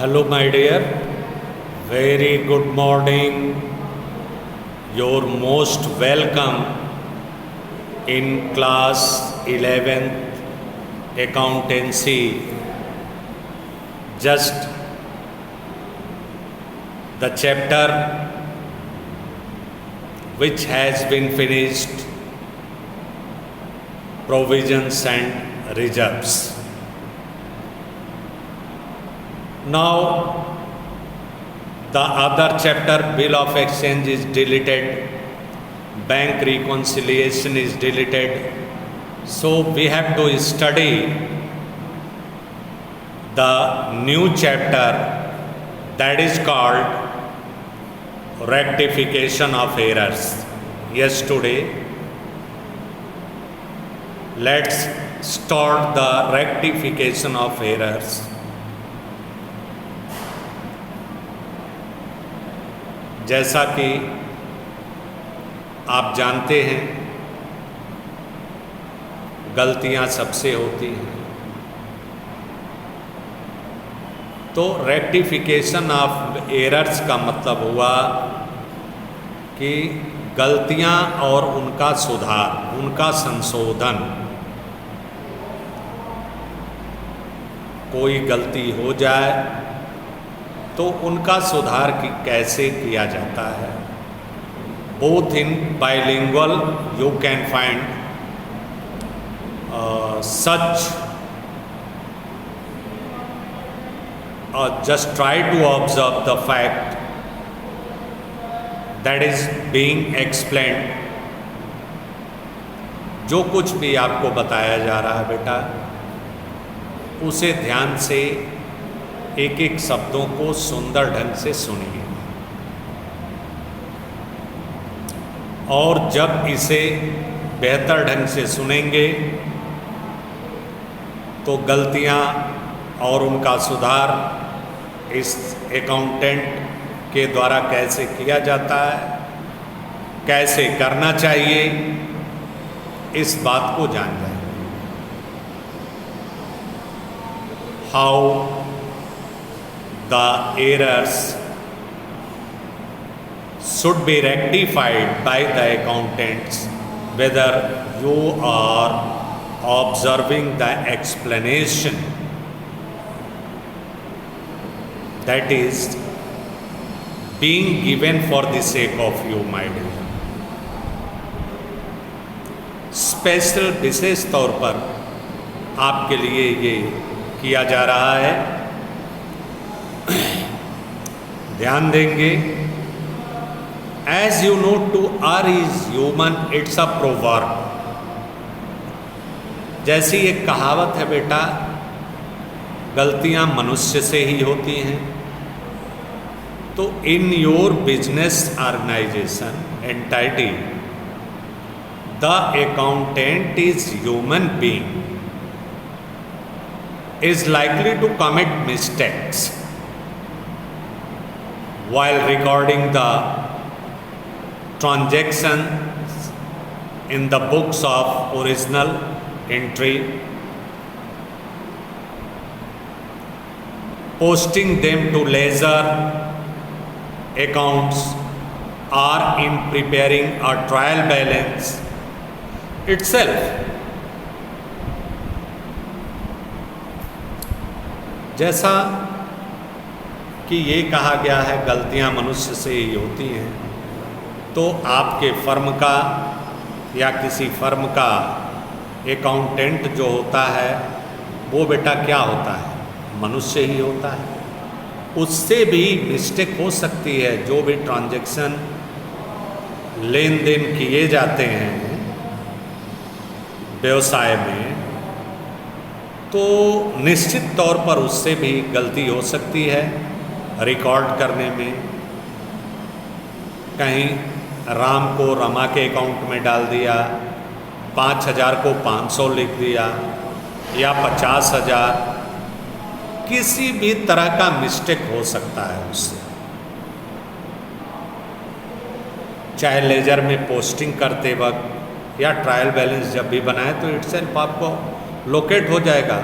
Hello, my dear. Very good morning. You're most welcome in class 11th accountancy. Just the chapter which has been finished, provisions and reserves. Now the other chapter, bill of exchange, is deleted, bank reconciliation is deleted, so we have to study the new chapter that is called rectification of errors. Yes, today let's start the rectification of errors. जैसा कि आप जानते हैं, गलतियां सबसे होती हैं, तो रेक्टिफिकेशन ऑफ एरर्स का मतलब हुआ कि गलतियां और उनका सुधार, उनका संशोधन। कोई गलती हो जाए तो उनका सुधार कैसे किया जाता है। Both in bilingual you can find such, just try to observe the fact that is being explained. जो कुछ भी आपको बताया जा रहा है बेटा, उसे ध्यान से एक एक शब्दों को सुंदर ढंग से सुनिए, और जब इसे बेहतर ढंग से सुनेंगे तो गलतियां और उनका सुधार इस अकाउंटेंट के द्वारा कैसे किया जाता है, कैसे करना चाहिए, इस बात को जान जाए। How the errors should be rectified by the accountants, whether you are observing the explanation that is being given for the sake of you, my dear. Special विशेष तौर पर आपके लिए ये किया जा रहा है, ध्यान देंगे। As you know, to err is human, it's a proverb. जैसी एक कहावत है बेटा, गलतियां मनुष्य से ही होती हैं, तो in your business organization entity the accountant is human being is likely to commit mistakes while recording the transactions in the books of original entry, posting them to ledger accounts, or in preparing a trial balance itself. जैसा कि ये कहा गया है गलतियां मनुष्य से ही होती हैं, तो आपके फर्म का या किसी फर्म का अकाउंटेंट जो होता है वो बेटा क्या होता है, मनुष्य ही होता है। उससे भी मिस्टेक हो सकती है। जो भी ट्रांजैक्शन लेन देन किए जाते हैं व्यवसाय में, तो निश्चित तौर पर उससे भी गलती हो सकती है। रिकॉर्ड करने में कहीं राम को रमा के अकाउंट में डाल दिया, 5,000 को 500 लिख दिया, या 50,000, किसी भी तरह का मिस्टेक हो सकता है उससे। चाहे लेजर में पोस्टिंग करते वक्त या ट्रायल बैलेंस जब भी बनाए, तो इटसेल्फ आपको लोकेट हो जाएगा।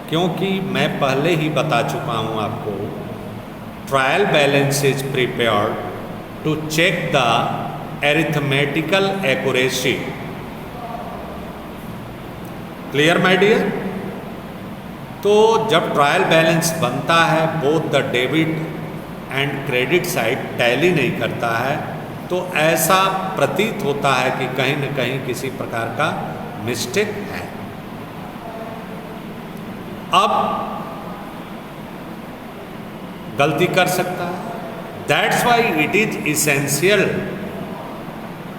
क्योंकि मैं पहले ही बता चुका हूँ आपको trial balance is prepared to check the arithmetical accuracy. Clear my dear? तो जब ट्रायल बैलेंस बनता है, both the debit and credit side tally नहीं करता है, तो ऐसा प्रतीत होता है कि कहीं न कहीं किसी प्रकार का मिस्टेक है। अब गलती कर सकता है। That's why it is essential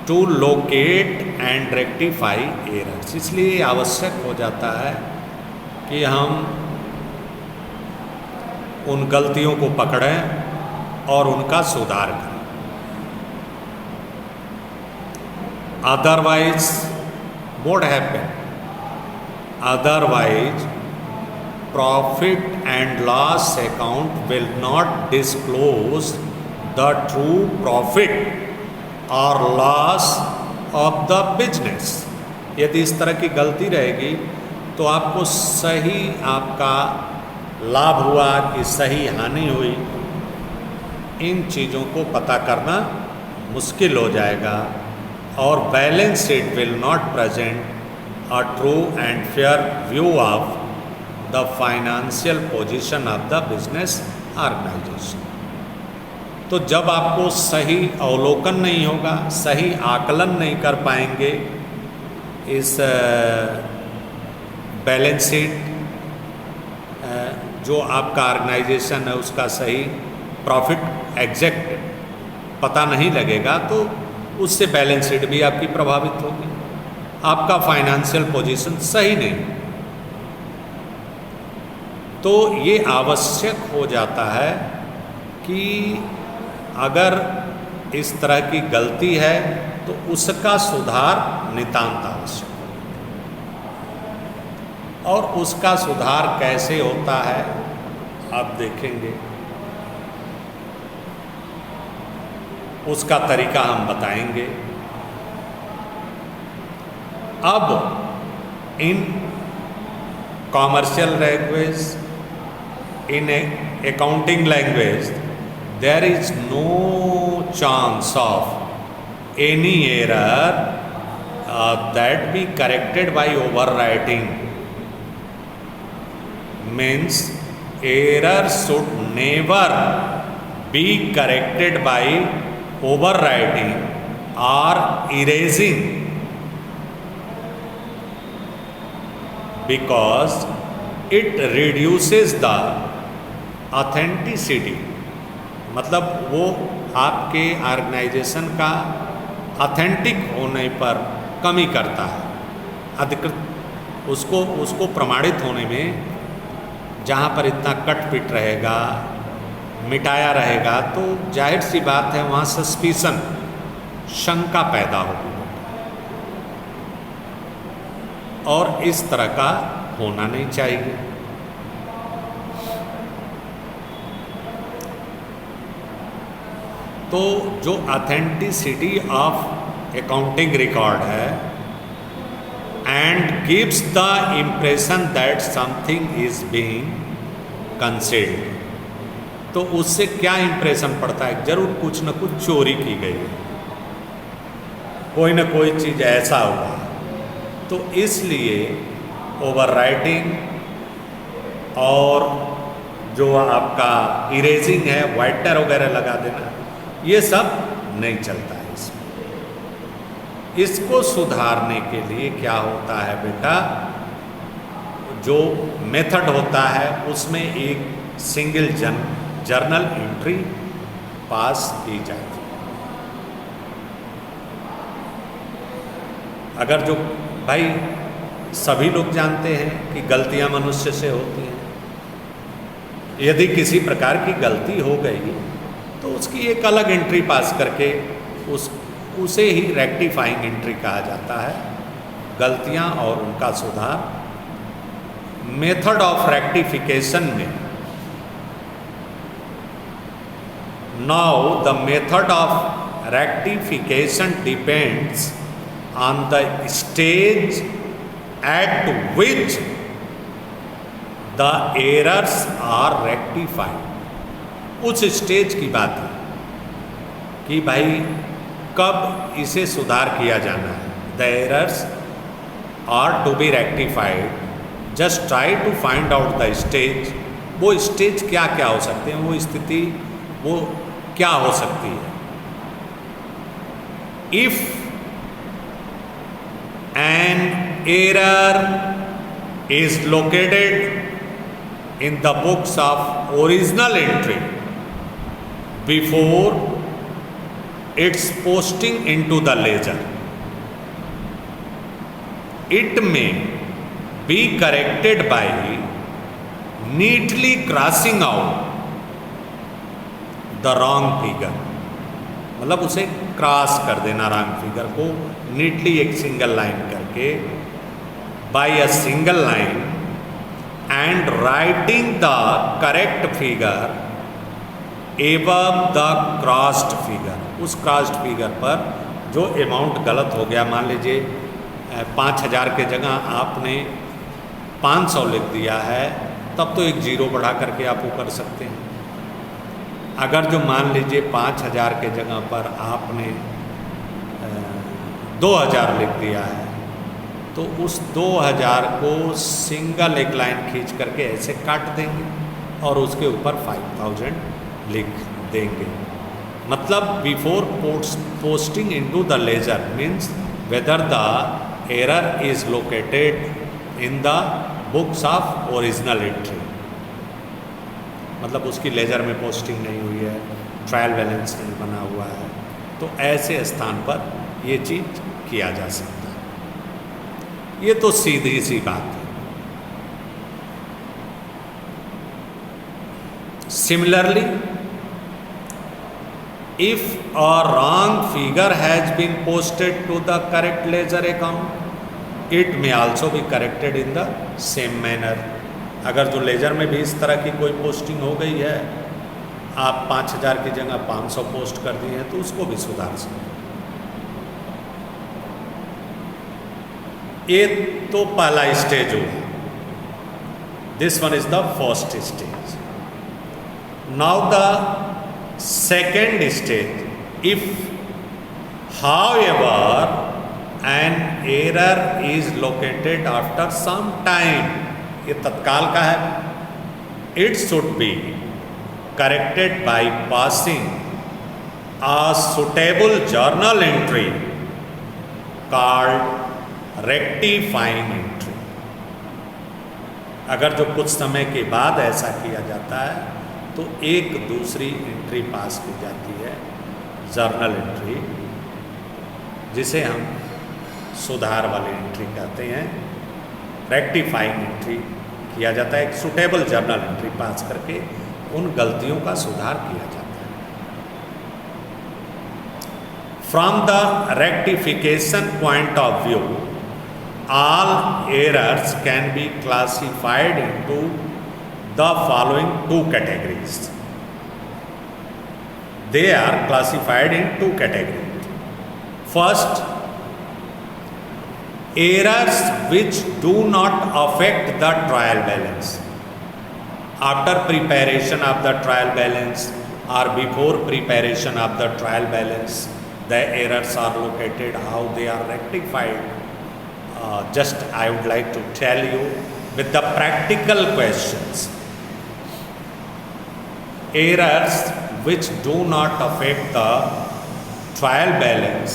to locate and rectify errors. इसलिए आवश्यक हो जाता है कि हम उन गलतियों को पकड़ें और उनका सुधार करें। Otherwise what happen? Otherwise profit and loss account will not disclose the true profit और लॉस ऑफ द बिजनेस। यदि इस तरह की गलती रहेगी तो आपको सही आपका लाभ हुआ कि सही हानि हुई, इन चीज़ों को पता करना मुश्किल हो जाएगा और balance sheet will not present a true and fair view of the financial position of the business organization. तो जब आपको सही अवलोकन नहीं होगा, सही आकलन नहीं कर पाएंगे इस बैलेंस शीट, जो आपका ऑर्गेनाइजेशन है उसका सही प्रॉफिट एग्जैक्ट पता नहीं लगेगा, तो उससे बैलेंस शीट भी आपकी प्रभावित होगी, आपका फाइनेंशियल पोजीशन सही नहीं। तो ये आवश्यक हो जाता है कि अगर इस तरह की गलती है तो उसका सुधार नितांत आवश्यक है। और उसका सुधार कैसे होता है आप देखेंगे, उसका तरीका हम बताएंगे। अब इन commercial language, in accounting language, there is no chance of any error that be corrected by overwriting. Means error should never be corrected by overwriting or erasing, because it reduces the authenticity। मतलब वो आपके organisation का authentic होने पर कमी करता है, अधिकृत उसको प्रमाणित होने में। जहाँ पर इतना कट पिट रहेगा, मिटाया रहेगा, तो जाहिर सी बात है वहाँ सस्पिशन, शंका पैदा होगी और इस तरह का होना नहीं चाहिए। तो जो ऑथेंटिसिटी ऑफ अकाउंटिंग रिकॉर्ड है and gives the impression that something is being concealed, तो उससे क्या इम्प्रेशन पड़ता है? जरूर कुछ न कुछ चोरी की गई है, कोई न कोई चीज़ ऐसा हुआ। तो इसलिए ओवरराइटिंग और जो आपका इरेजिंग है, वाइटनर वगैरह लगा देना, ये सब नहीं चलता है इसमें। इसको सुधारने के लिए क्या होता है बेटा, जो मेथड होता है उसमें एक सिंगल जर्नल एंट्री पास की जाती है। अगर जो भाई सभी लोग जानते हैं कि गलतियां मनुष्य से होती हैं, यदि किसी प्रकार की गलती हो गई तो उसकी एक अलग एंट्री पास करके उसे ही रेक्टिफाइंग एंट्री कहा जाता है। गलतियां और उनका सुधार। मेथड ऑफ रेक्टिफिकेशन में, now the method of rectification depends on the stage at which the errors are rectified. उस स्टेज की बात है कि भाई कब इसे सुधार किया जाना है। The errors are to be rectified, just try to find out the stage. वो स्टेज क्या क्या हो सकते हैं, वो स्थिति वो क्या हो सकती है। If an error is located in the books of original entry before its posting into the ledger, it may be corrected by neatly crossing out the wrong figure। मतलब उसे क्रॉस कर देना रॉन्ग फिगर को neatly एक single line करके, by a single line and writing the correct figure above the crossed figure. उस crossed figure पर जो अमाउंट गलत हो गया, मान लीजिए 5,000 के जगह आपने 500 लिख दिया है, तब तो एक जीरो बढ़ा करके आप वो कर सकते हैं। अगर जो मान लीजिए 5,000 के जगह पर आपने 2,000 लिख दिया है, तो उस 2,000 को सिंगल एक लाइन खींच करके ऐसे काट देंगे और उसके ऊपर 5,000 लिख देंगे। मतलब before posting into the ledger means whether the error is located in the books of original entry, मतलब उसकी लेजर में पोस्टिंग नहीं हुई है, ट्रायल बैलेंस नहीं बना हुआ है, तो ऐसे स्थान पर ये चीज़ किया जा सकता है। ये तो सीधी सी बात है। Similarly, if a wrong figure has been posted to the correct ledger account, it may also be corrected in the same manner। अगर जो लेजर में भी इस तरह की कोई पोस्टिंग हो गई है, आप 5,000 की जगह 500 पोस्ट कर दिए हैं, तो उसको भी सुधार सकते हैं। ये तो पहला स्टेज हुआ। This one is the first stage. Now the second stage, if however an error is located after some time, ये तत्काल का है, it should be corrected by passing a suitable journal entry called rectifying entry। अगर जो कुछ समय के बाद ऐसा किया जाता है तो एक दूसरी एंट्री पास की जाती है, जर्नल एंट्री, जिसे हम सुधार वाली एंट्री कहते हैं। रेक्टिफाइंग एंट्री किया जाता है, एक सुटेबल जर्नल एंट्री पास करके उन गलतियों का सुधार किया जाता है। From the rectification point of view, all errors can be classified into the following two categories। They are classified in two categories। First, errors which do not affect the trial balance। After preparation of the trial balance or before preparation of the trial balance, the errors are located, how they are rectified। Just I would like to tell you with the practical questions। Errors which do not affect the trial balance,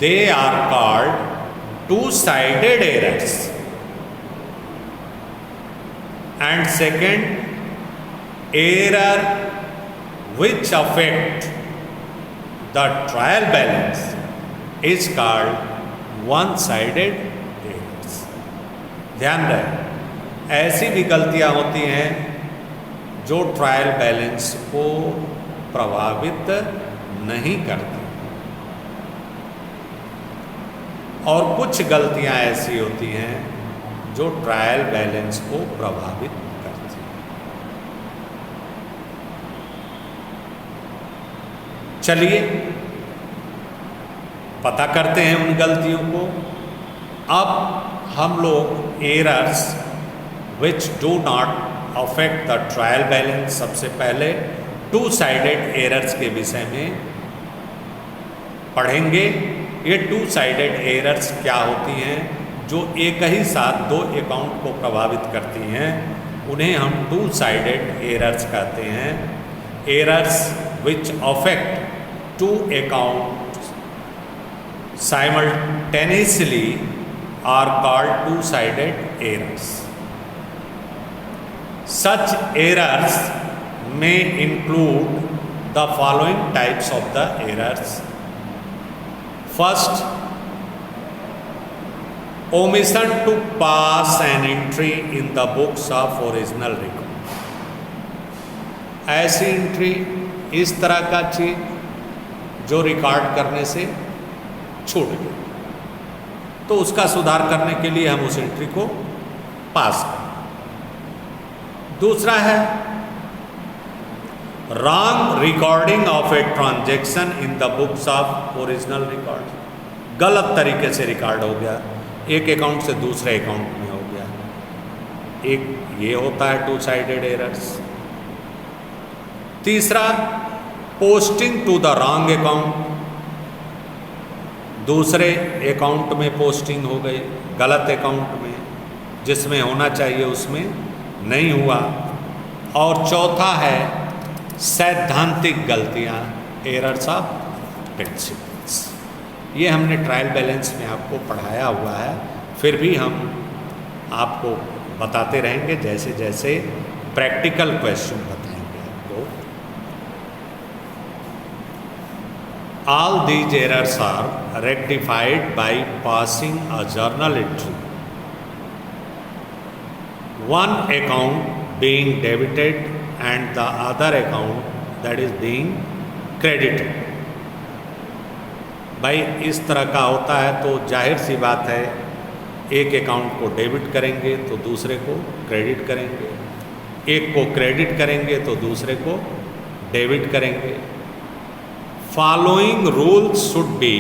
they are called two-sided errors। And second, error which affect the trial balance is called one-sided errors। ध्यान रहे, ऐसी भी गलतियां होती हैं जो trial balance को प्रभावित नहीं करती, और कुछ गलतियां ऐसी होती हैं जो ट्रायल बैलेंस को प्रभावित करती हैं। चलिए पता करते हैं उन गलतियों को। अब हम लोग errors which do not affect the trial balance, सबसे पहले टू साइडेड एरर्स के विषय में पढ़ेंगे। ये टू साइडेड एरर्स क्या होती हैं, जो एक ही साथ दो अकाउंट को प्रभावित करती हैं, उन्हें हम टू साइडेड एरर्स कहते हैं। Errors which affect two account simultaneously are called two sided errors. Such errors may include the following types of the errors. First, omission to pass an entry in the books of original record. ऐसी entry, इस तरह का चीज जो record करने से छूट गई, तो उसका सुधार करने के लिए हम उस एंट्री को पास करें। दूसरा है wrong recording of a transaction in the books of original record. गलत तरीके से रिकॉर्ड हो गया, एक अकाउंट से दूसरे अकाउंट में हो गया, एक ये होता है टू साइडेड एरर्स। तीसरा, posting to the wrong account, दूसरे अकाउंट में पोस्टिंग हो गई, गलत अकाउंट में, जिसमें होना चाहिए उसमें नहीं हुआ। और चौथा है सैद्धांतिक गलतियां, एरर्स ऑफ प्रिंसिपल्स। ये हमने ट्रायल बैलेंस में आपको पढ़ाया हुआ है, फिर भी हम आपको बताते रहेंगे जैसे जैसे प्रैक्टिकल क्वेश्चन बताएंगे आपको। All these errors are rectified by passing a journal entry, one account being debited and the other account that is being credited। भाई इस तरह का होता है तो जाहिर सी बात है, एक अकाउंट को डेबिट करेंगे तो दूसरे को क्रेडिट करेंगे, एक को क्रेडिट करेंगे तो दूसरे को डेबिट करेंगे। Following rules should be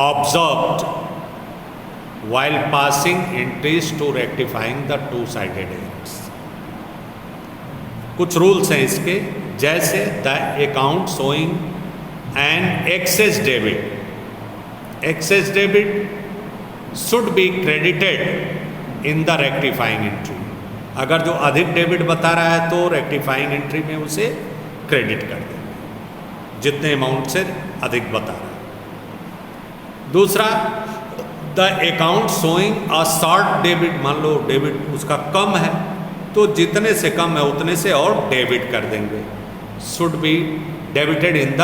observed while passing entries to rectifying the two-sided errors। कुछ रूल्स हैं इसके, जैसे the account showing an excess debit should be credited in the rectifying entry. अगर जो अधिक डेबिट बता रहा है तो रेक्टिफाइंग एंट्री में उसे क्रेडिट कर देंगे, जितने अमाउंट से अधिक बता रहा है। दूसरा, the account showing a short debit, मान लो डेबिट उसका कम है तो जितने से कम है उतने से और डेबिट कर देंगे, should be debited in the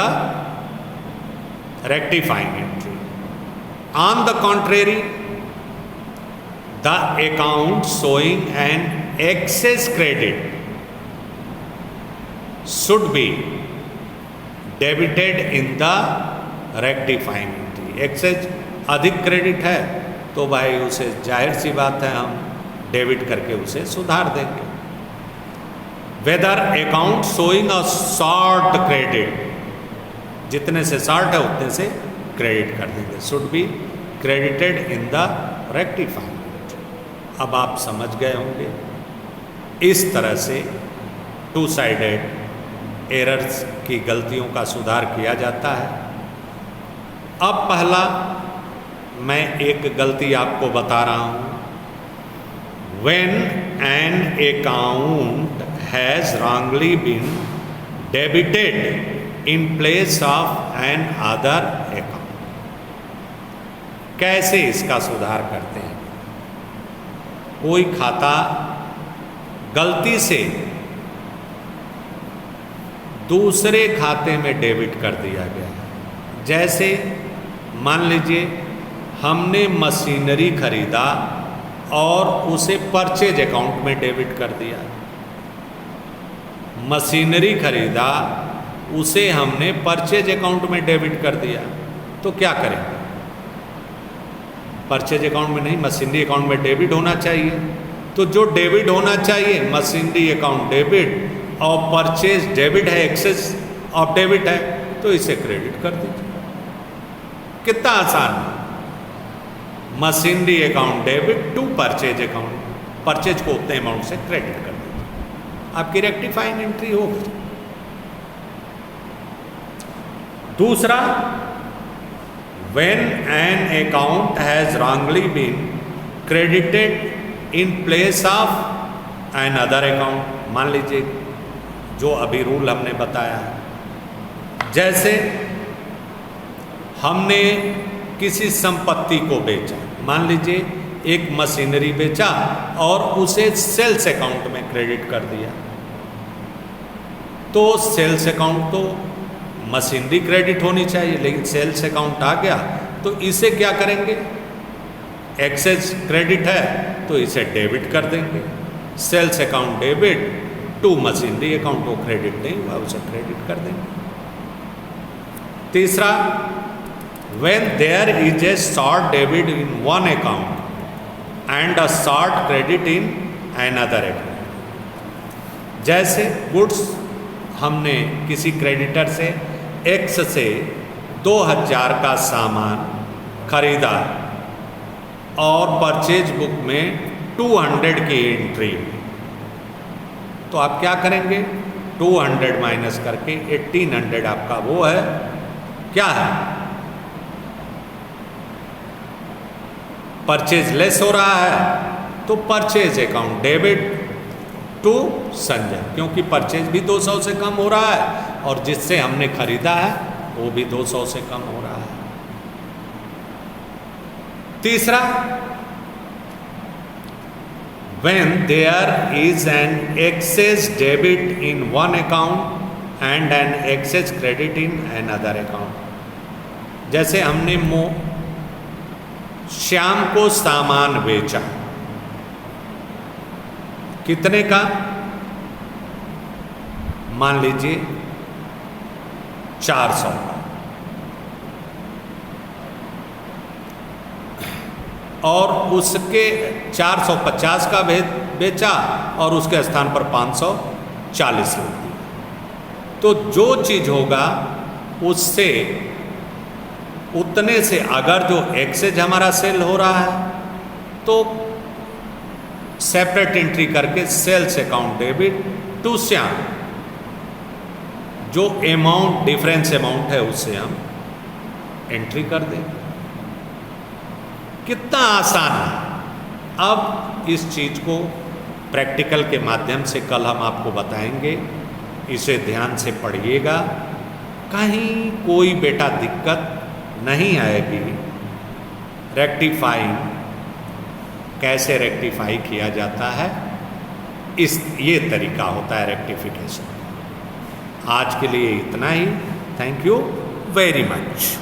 rectifying entry. On the contrary, the account showing an excess credit should be debited in the rectifying entry. Excess अधिक क्रेडिट है तो भाई उसे जाहिर सी बात है हम डेबिट करके उसे सुधार देंगे। Whether account showing a short credit, जितने से शॉर्ट है उतने से क्रेडिट कर देंगे, should be credited in the rectifying. अब आप समझ गए होंगे इस तरह से टू साइडेड एरर्स की गलतियों का सुधार किया जाता है। अब पहला मैं एक गलती आपको बता रहा हूं। When an account has wrongly been debited in place of an other account, कैसे इसका सुधार करते हैं? कोई खाता गलती से दूसरे खाते में डेबिट कर दिया गया है। जैसे मान लीजिए हमने मशीनरी खरीदा और उसे परचेज अकाउंट में डेबिट कर दिया। मशीनरी खरीदा, उसे हमने परचेज अकाउंट में डेबिट कर दिया, तो क्या करेंगे? परचेज अकाउंट में नहीं, मशीनरी अकाउंट में डेबिट होना चाहिए। तो जो डेबिट होना चाहिए, मशीनरी अकाउंट डेबिट और परचेज डेबिट है, एक्सेस ऑफ डेबिट है, तो इसे क्रेडिट कर दीजिए। कितना आसान है। Machinery account debit to purchase account, purchase को उतने अमाउंट से क्रेडिट कर दीजिए, आपकी रेक्टिफाइंग एंट्री होगी। दूसरा, when an account has wrongly been credited in place of another account, मान लीजिए जो अभी रूल हमने बताया, जैसे हमने किसी संपत्ति को बेचा, मान लीजिए एक मशीनरी बेचा और उसे सेल्स अकाउंट में क्रेडिट कर दिया, तो सेल्स अकाउंट तो मशीनरी क्रेडिट होनी चाहिए, लेकिन सेल्स अकाउंट आ गया तो इसे क्या करेंगे, एक्सेस क्रेडिट है तो इसे डेबिट कर देंगे। Sales account debit to machinery account, वो क्रेडिट नहीं हुआ उसे क्रेडिट कर देंगे। तीसरा, when there is a short debit in one account and a short credit in another account, जैसे गुड्स हमने किसी क्रेडिटर से एक्स से 2000 का सामान खरीदा और परचेज बुक में 200 की एंट्री, तो आप क्या करेंगे, 200 माइनस करके 1800 आपका वो है, क्या है, परचेज लेस हो रहा है, तो purchase account debit to Sanjay, क्योंकि परचेज भी 200 से कम हो रहा है और जिससे हमने खरीदा है वो भी 200 से कम हो रहा है। तीसरा, when there is an excess debit in one account and an excess credit in another account, जैसे हमने श्याम को सामान बेचा, कितने का, मान लीजिए 400 का, और उसके 450 का बेचा और उसके स्थान पर 540 रख दिया, तो जो चीज होगा उससे उतने से, अगर जो एक्सेज हमारा सेल हो रहा है तो सेपरेट एंट्री करके sales account debit to Shyam, जो अमाउंट डिफरेंस अमाउंट है उससे हम एंट्री कर दें। कितना आसान है। अब इस चीज को प्रैक्टिकल के माध्यम से कल हम आपको बताएंगे, इसे ध्यान से पढ़िएगा, कहीं कोई बेटा दिक्कत नहीं आएगी। रेक्टिफाइंग कैसे रेक्टिफाई किया जाता है, ये तरीका होता है रेक्टिफिकेशन। आज के लिए इतना ही। Thank you very much.